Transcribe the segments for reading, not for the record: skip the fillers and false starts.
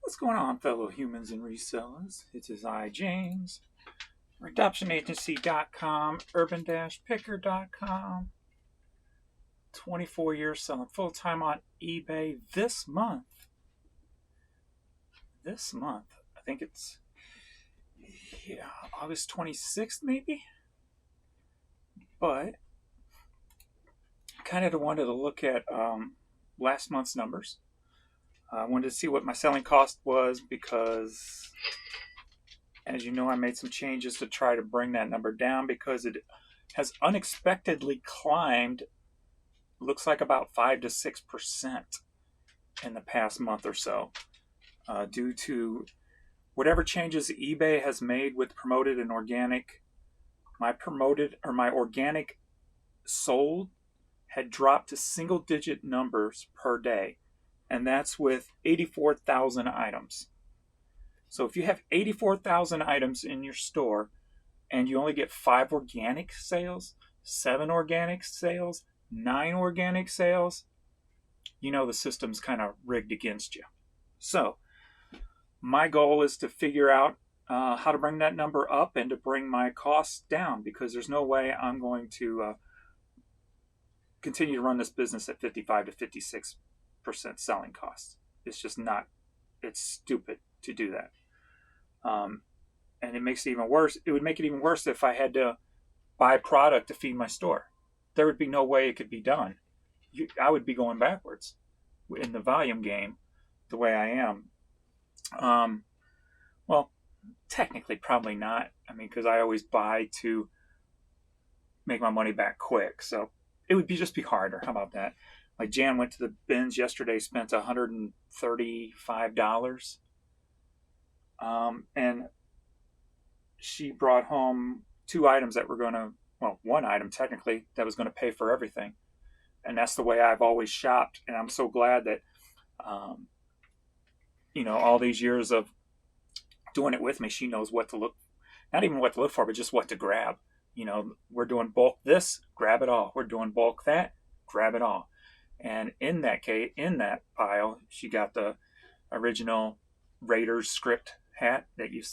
What's going on, fellow humans and resellers? It is I, James, RedemptionAgency.com, Urban-Picker.com. 24 years selling full-time on eBay this month. I think it's August 26th maybe. But I kind of wanted to look at last month's numbers. I wanted to see what my selling cost was because, as you know, I made some changes to try to bring that number down because it has unexpectedly climbed, looks like about 5 to 6% in the past month or so, due to whatever changes eBay has made with promoted and organic. My organic sold had dropped to single-digit numbers per day, and that's with 84,000 items. So if you have 84,000 items in your store and you only get 5 organic sales, 7 organic sales, 9 organic sales, you know the system's kind of rigged against you. So my goal is to figure out how to bring that number up and to bring my costs down, because there's no way I'm going to continue to run this business at 55 to 56% selling costs. It's just not, it's stupid to do that. And it makes it even worse. It would make it even worse if I had to buy product to feed my store. There would be no way it could be done. I would be going backwards in the volume game the way I am. Well, technically probably not. I mean, because I always buy to make my money back quick. So it would just be harder. How about that? Like Jan went to the bins yesterday, spent $135. And she brought home 2 items that were going to, well, 1 item technically that was going to pay for everything. And that's the way I've always shopped. And I'm so glad that, all these years of doing it with me, she knows what to look, not even what to look for, but just what to grab. We're doing bulk this, grab it all. We're doing bulk that, grab it all. And in that case, in that pile, she got the original Raiders script hat that you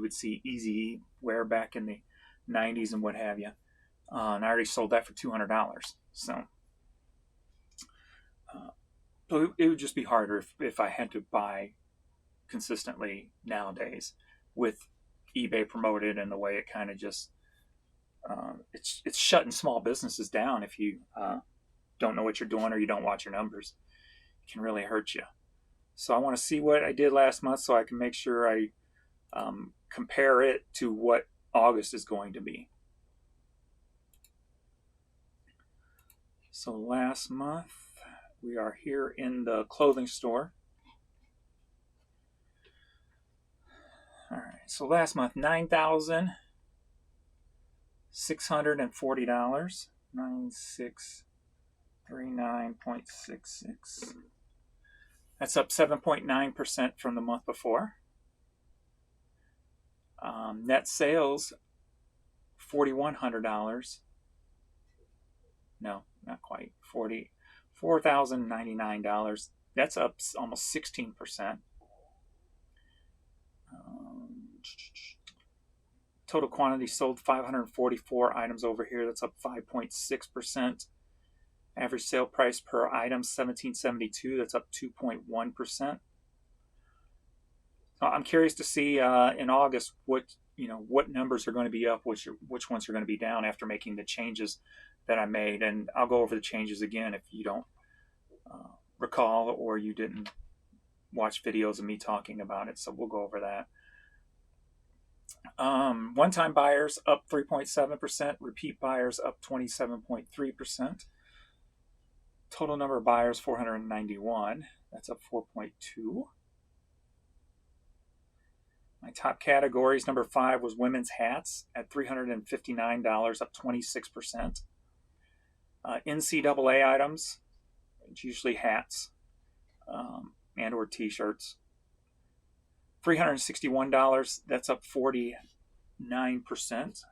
would see Eazy wear back in the 90s and what have you. And I already sold that for $200. So it would just be harder if I had to buy consistently nowadays with eBay promoted and the way it kind of just it's shutting small businesses down. If you don't know what you're doing or you don't watch your numbers, it can really hurt you. So I want to see what I did last month so I can make sure I compare it to what August is going to be. So last month, we are here in the clothing store. All right, so last month, $9,640. $9,639.66. That's up 7.9% from the month before. Net sales, $4,100. No, not quite. $4,099. That's up almost 16%. Total quantity sold 544 items over here. That's up 5.6%. Average sale price per item $17.72. That's up 2.1%. So I'm curious to see in August what numbers are going to be up, which ones are going to be down after making the changes that I made. And I'll go over the changes again if you don't recall or you didn't watch videos of me talking about it. So we'll go over that. One-time buyers up 3.7%. Repeat buyers up 27.3%. Total number of buyers 491. That's up 4.2. My top categories, number 5 was women's hats at $359, up 26%. NCAA items, it's usually hats and or t-shirts. $361, that's up 49%.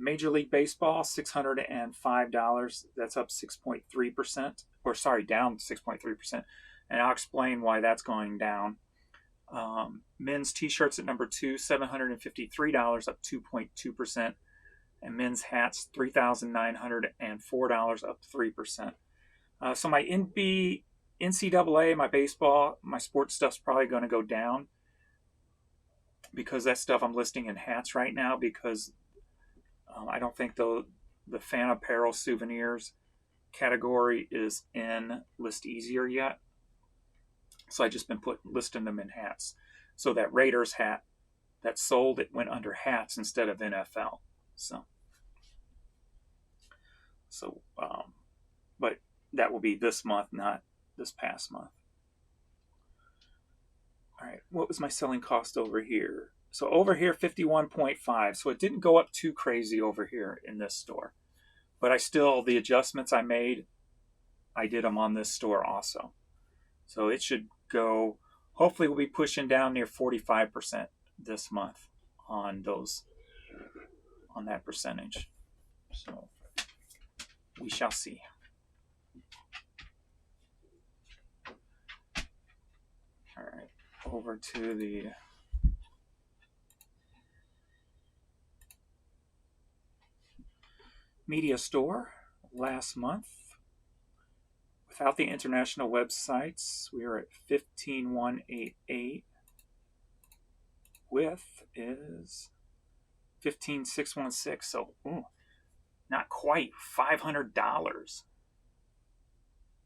Major League Baseball, $605, that's up 6.3%, or sorry, down 6.3%. And I'll explain why that's going down. Men's t-shirts at number 2, $753, up 2.2%. And men's hats, $3,904, up 3%. So my NCAA, my baseball, my sports stuff's probably going to go down because that stuff I'm listing in hats right now because I don't think the fan apparel souvenirs category is in List Easier yet. So I just been listing them in hats. So that Raiders hat that sold, it went under hats instead of NFL. But that will be this month, not this past month. All right, what was my selling cost over here? So over here, 51.5. So it didn't go up too crazy over here in this store. But the adjustments I made, I did them on this store also. So it should go, hopefully we'll be pushing down near 45% this month on that percentage. So we shall see. All right, over to the media store last month. Without the international websites, we are at 15,188. With is 15,616. So, not quite $500.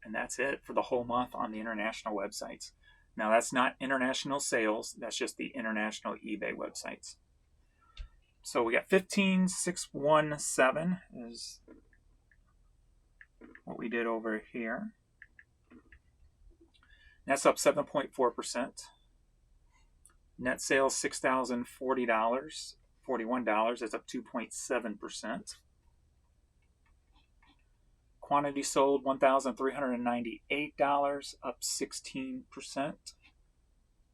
And that's it for the whole month on the international websites. Now, that's not international sales. That's just the international eBay websites. So we got 15,617 is what we did over here. That's up 7.4%. Net sales $6,040, $41. That's up 2.7%. Quantity sold $1,398, up 16%.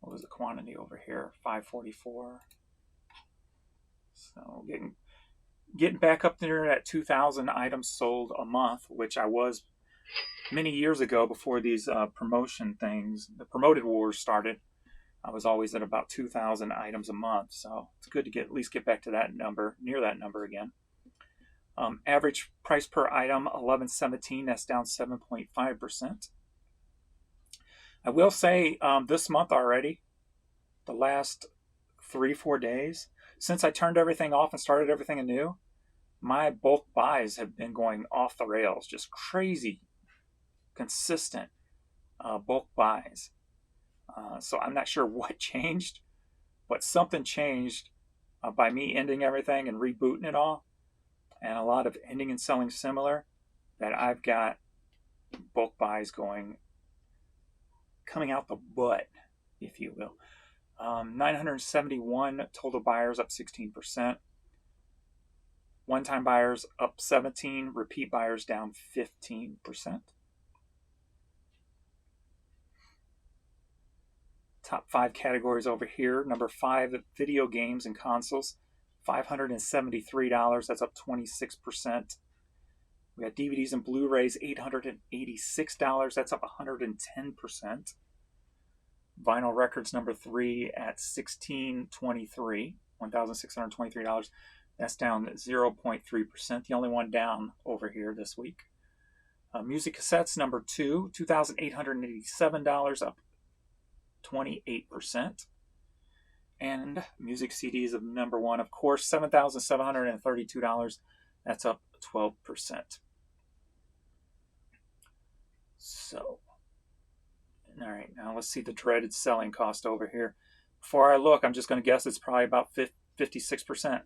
What was the quantity over here? 544. So getting back up there at 2,000 items sold a month, which I was many years ago before these promotion things, the promoted wars started. I was always at about 2,000 items a month, so it's good to at least get back to that number, near that number again. Average price per item, $11.17. That's down 7.5%. I will say this month already, the last 3-4 days, since I turned everything off and started everything anew, my bulk buys have been going off the rails, just crazy, consistent bulk buys. So I'm not sure what changed, but something changed by me ending everything and rebooting it all, and a lot of ending and selling similar, that I've got bulk buys coming out the butt, if you will. 971 total buyers, up 16%. One-time buyers up 17%. Repeat buyers down 15%. Top 5 categories over here. Number 5, video games and consoles, $573. That's up 26%. We got DVDs and Blu-rays, $886. That's up 110%. Vinyl records, number 3 at $1,623. That's down 0.3%. The only one down over here this week. Music cassettes, number 2, $2,887, up 28%. And music CDs of number 1, of course, $7,732. That's up 12%. So, all right, now let's see the dreaded selling cost over here. Before I look, I'm just going to guess it's probably about 56%.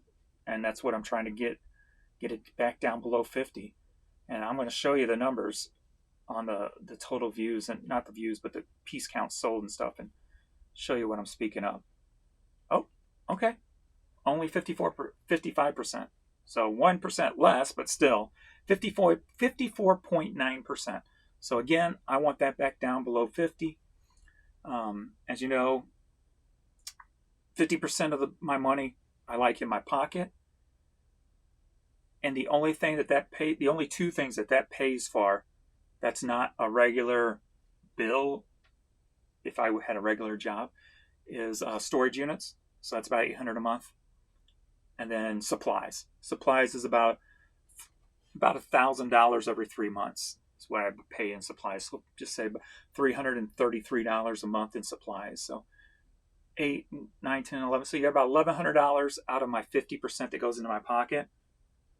And that's what I'm trying to get it back down below 50. And I'm going to show you the numbers on the total views, and not the views, but the piece count sold and stuff, and show you what I'm speaking of. Oh, okay. Only 55%. So 1% less, but still 54.9%. So again, I want that back down below 50. As you know, 50% of my money I like in my pocket. And the only two things that pays for, that's not a regular bill if I had a regular job, is storage units. So that's about $800 a month. And then supplies. Supplies is about $1,000 every 3 months. That's what I pay in supplies. So just say $333 a month in supplies. So 8, 9, 10, 11. So you got about $1,100 out of my 50% that goes into my pocket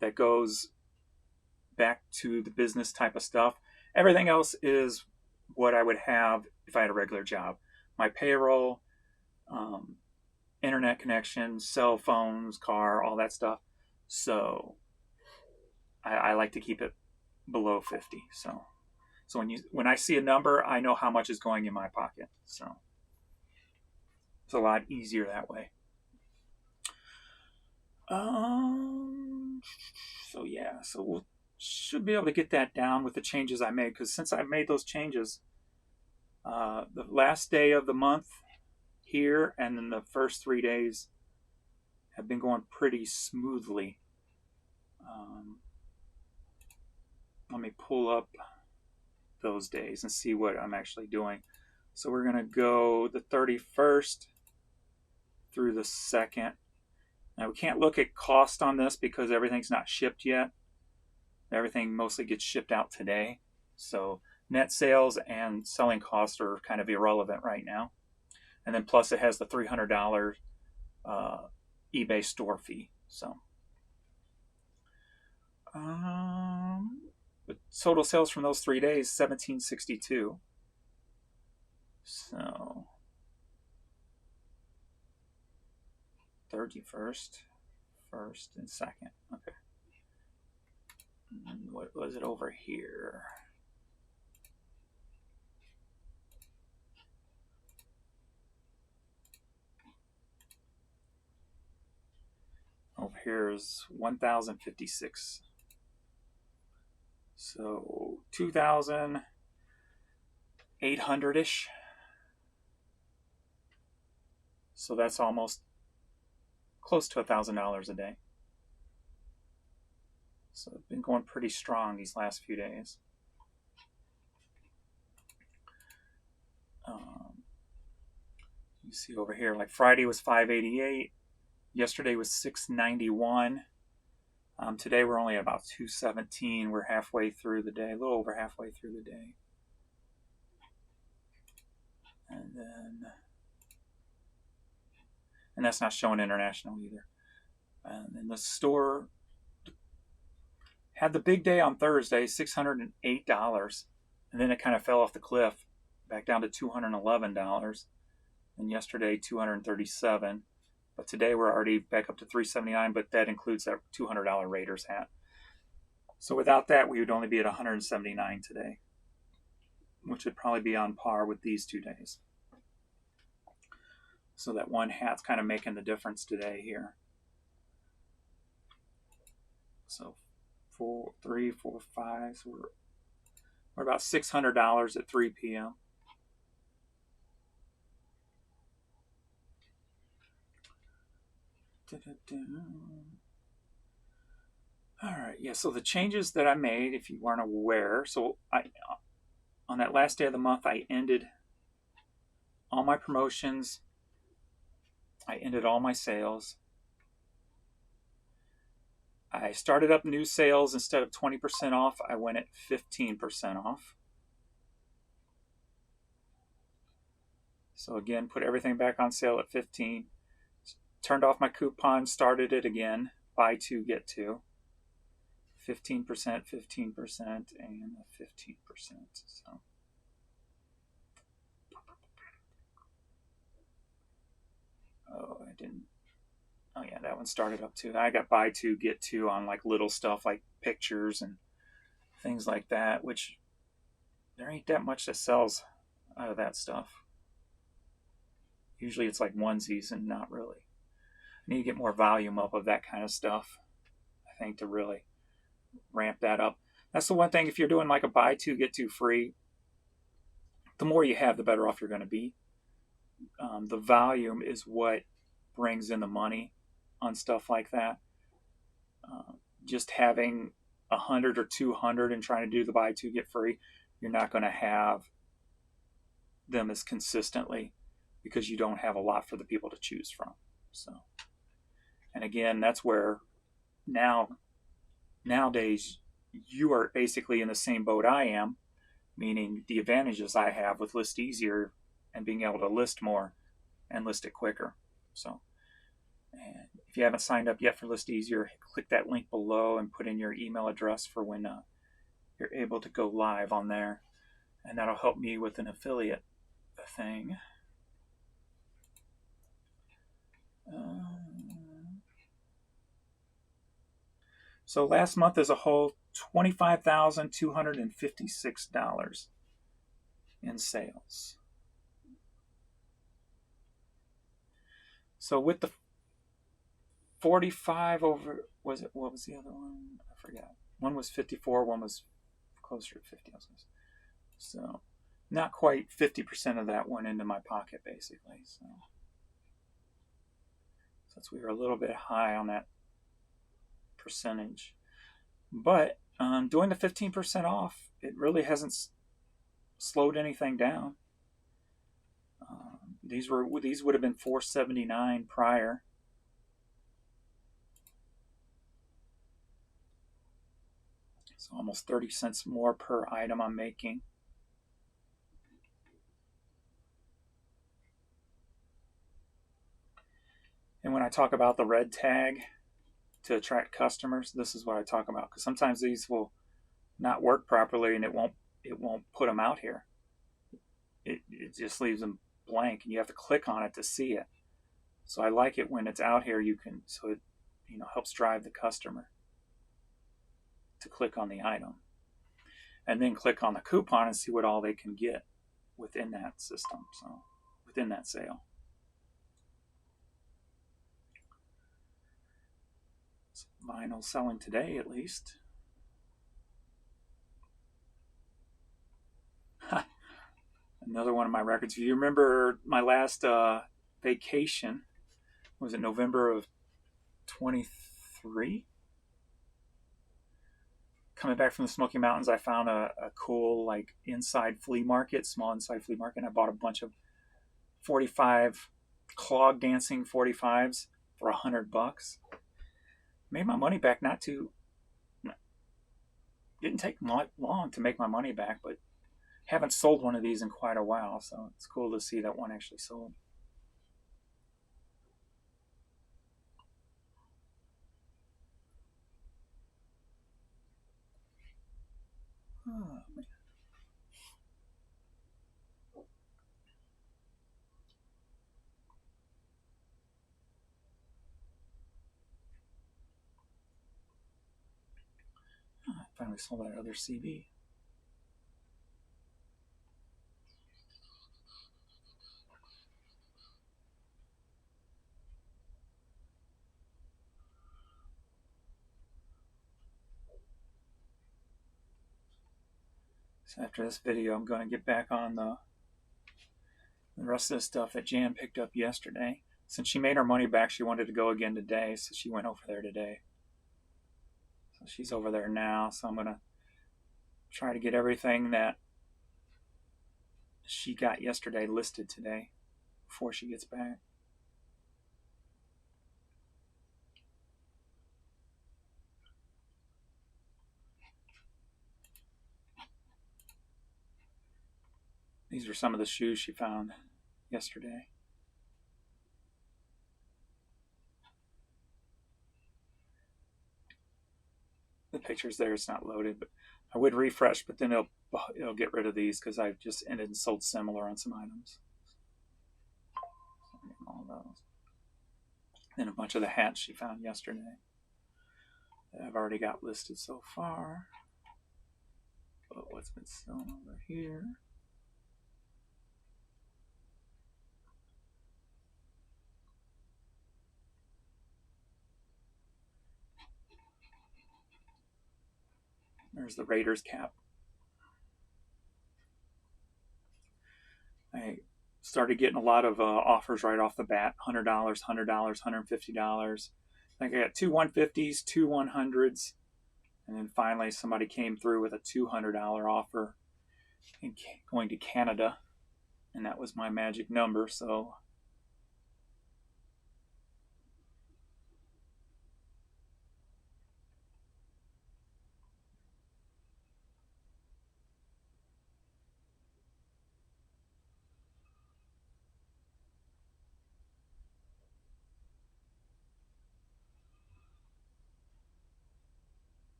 that goes back to the business type of stuff. Everything else is what I would have if I had a regular job. My payroll, internet connection, cell phones, car, all that stuff. So I like to keep it below 50. So when I see a number, I know how much is going in my pocket. So it's a lot easier that way. So yeah, so we'll should be able to get that down with the changes I made, because since I made those changes, the last day of the month here and then the first 3 days have been going pretty smoothly. Let me pull up those days and see what I'm actually doing. So we're going to go the 31st through the 2nd. Now we can't look at cost on this because everything's not shipped yet. Everything mostly gets shipped out today. So net sales and selling costs are kind of irrelevant right now. And then plus it has the $300 eBay store fee. So the total sales from those 3 days, 1762. So 31st, 1st, and 2nd. Okay. And what was it over here? Over here is 1,056. So 2,800-ish. So that's almost close to $1,000 a day. So it's been going pretty strong these last few days. You see over here, like Friday was 588. Yesterday was 691. Today we're only at about 217. We're halfway through the day, a little over halfway through the day. And that's not showing international either. And then the store had the big day on Thursday, $608. And then it kind of fell off the cliff, back down to $211. And yesterday, $237. But today we're already back up to $379, but that includes that $200 Raiders hat. So without that, we would only be at $179 today, which would probably be on par with these 2 days. So that one hat's kind of making the difference today here. So 4, 3, 4, 5. So we're about $600 at 3 p.m. All right, yeah, so the changes that I made, if you weren't aware, so on that last day of the month, I ended all my promotions. I ended all my sales. I started up new sales. Instead of 20% off, I went at 15% off. So again, put everything back on sale at 15. Turned off my coupon, started it again. Buy 2, get 2. 15%, 15%, and 15%. So oh yeah, that one started up too. I got buy 2, get 2 on like little stuff like pictures and things like that, which there ain't that much that sells out of that stuff. Usually it's like onesies and not really. I need to get more volume up of that kind of stuff, I think, to really ramp that up. That's the one thing, if you're doing like a buy 2, get 2 free, the more you have, the better off you're going to be. The volume is what brings in the money on stuff like that. Just having 100 or 200 and trying to do the buy 2, get free, you're not going to have them as consistently. because you don't have a lot for the people to choose from. So, and again, that's where nowadays you are basically in the same boat I am, meaning the advantages I have with List Easier and being able to list more and list it quicker. So, and if you haven't signed up yet for List Easier, click that link below and put in your email address for when you're able to go live on there, and that'll help me with an affiliate thing. So last month as a whole, $25,256 in sales. So with the 45 over, what was the other one? I forgot. One was 54, one was closer to 50. So not quite 50% of that went into my pocket, basically. So since we were a little bit high on that percentage. But doing the 15% off, it really hasn't slowed anything down. These would have been $479 prior. So almost 30 cents more per item I'm making. And when I talk about the red tag to attract customers, this is what I talk about, because sometimes these will not work properly and it won't put them out here. It just leaves them blank and you have to click on it to see it. So I like it when it's out here, so it helps drive the customer to click on the item and then click on the coupon and see what all they can get within that system, so within that sale. So vinyl selling today, at least. Another one of my records. If you remember my last vacation, was it November of 23? Coming back from the Smoky Mountains, I found a cool inside flea market, small inside flea market, and I bought a bunch of 45 clog dancing 45s for $100. Made my money back. Didn't take long to make my money back, but haven't sold one of these in quite a while, so it's cool to see that one actually sold. Oh, man. I finally sold that other CB. So after this video, I'm going to get back on the rest of the stuff that Jan picked up yesterday. Since she made her money back, she wanted to go again today, so she went over there today. So she's over there now, so I'm going to try to get everything that she got yesterday listed today before she gets back. These are some of the shoes she found yesterday. The picture's there, it's not loaded, but I would refresh, but then it'll get rid of these because I've just ended and sold similar on some items. All those. Then a bunch of the hats she found yesterday that I've already got listed so far. But what's been selling over here? There's the Raiders cap. I started getting a lot of offers right off the bat. $100, $100, $150. I got two 150s, two 100s, and then finally somebody came through with a $200 offer and going to Canada. and that was my magic number. So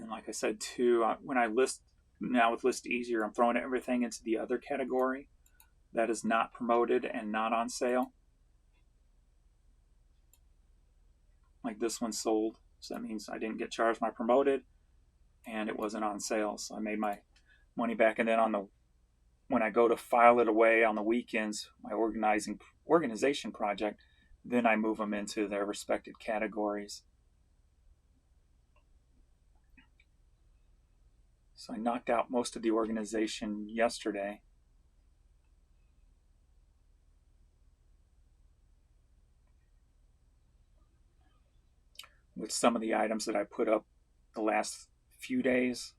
and like I said too, when I list now with List Easier, I'm throwing everything into the other category that is not promoted and not on sale. Like this one sold, so that means I didn't get charged my promoted, and it wasn't on sale, so I made my money back. And then when I go to file it away on the weekends, my organization project, then I move them into their respected categories. So I knocked out most of the organization yesterday. With some of the items that I put up the last few days,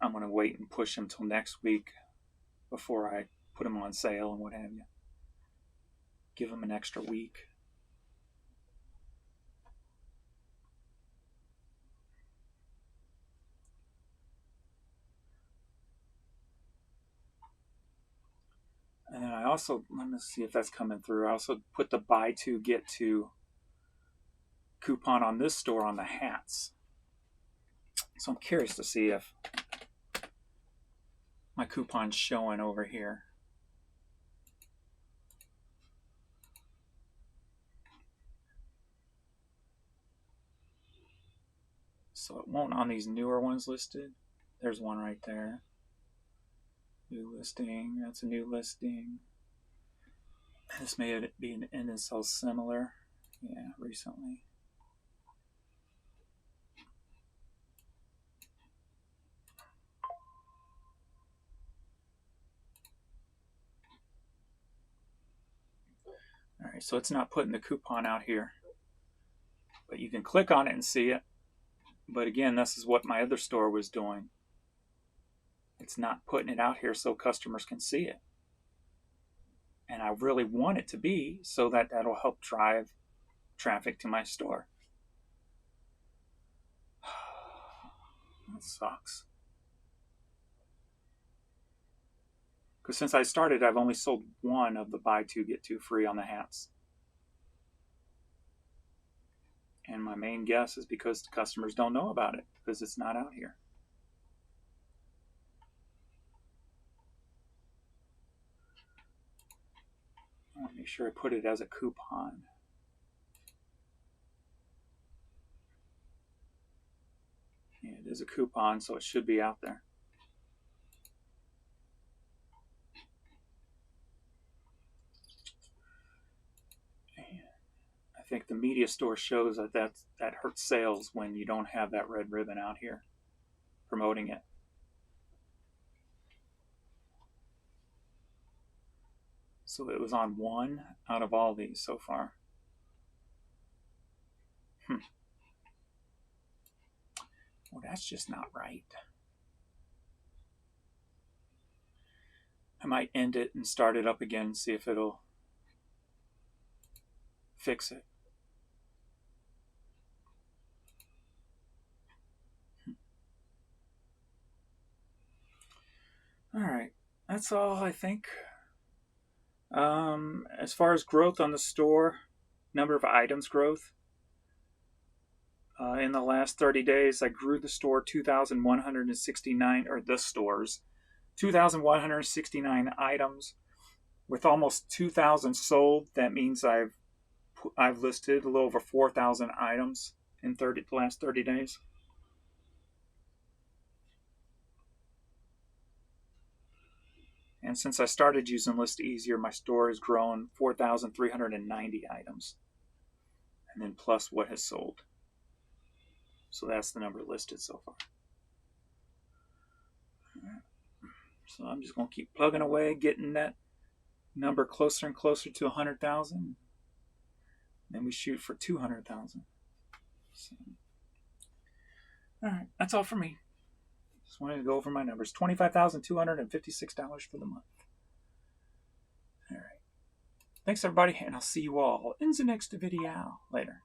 I'm going to wait and push them till next week before I put them on sale and what have you. Give them an extra week. And then I also, let me see if that's coming through. I also put the buy two, get two coupon on this store on the hats. So I'm curious to see if my coupon's showing over here. So it won't on these newer ones listed. There's one right there. New listing, that's a new listing. This may be an end and sell similar. Yeah, recently. All right, so it's not putting the coupon out here, but you can click on it and see it. But again, this is what my other store was doing. It's not putting it out here so customers can see it. And I really want it to be so that that'll help drive traffic to my store. That sucks. Because since I started, I've only sold one of the buy two, get two free on the hats. And my main guess is because the customers don't know about it, because it's not out here. I want to make sure I put it as a coupon. Yeah, it is a coupon, so it should be out there. I think the media store shows that hurts sales when you don't have that red ribbon out here promoting it. So it was on one out of all these so far. Well, that's just not right. I might end it and start it up again and see if it'll fix it. All right, that's all I think. As far as growth on the store, number of items growth, in the last 30 days, I grew the store 2,169, or the stores, 2,169 items with almost 2,000 sold. That means I've listed a little over 4,000 items in the last 30 days. And since I started using List Easier, my store has grown 4,390 items. And then plus what has sold. So that's the number listed so far. So I'm just going to keep plugging away, getting that number closer and closer to 100,000. Then we shoot for 200,000. So, all right, that's all for me. Just wanted to go over my numbers. $25,256 for the month. All right. Thanks, everybody, and I'll see you all in the next video. Later.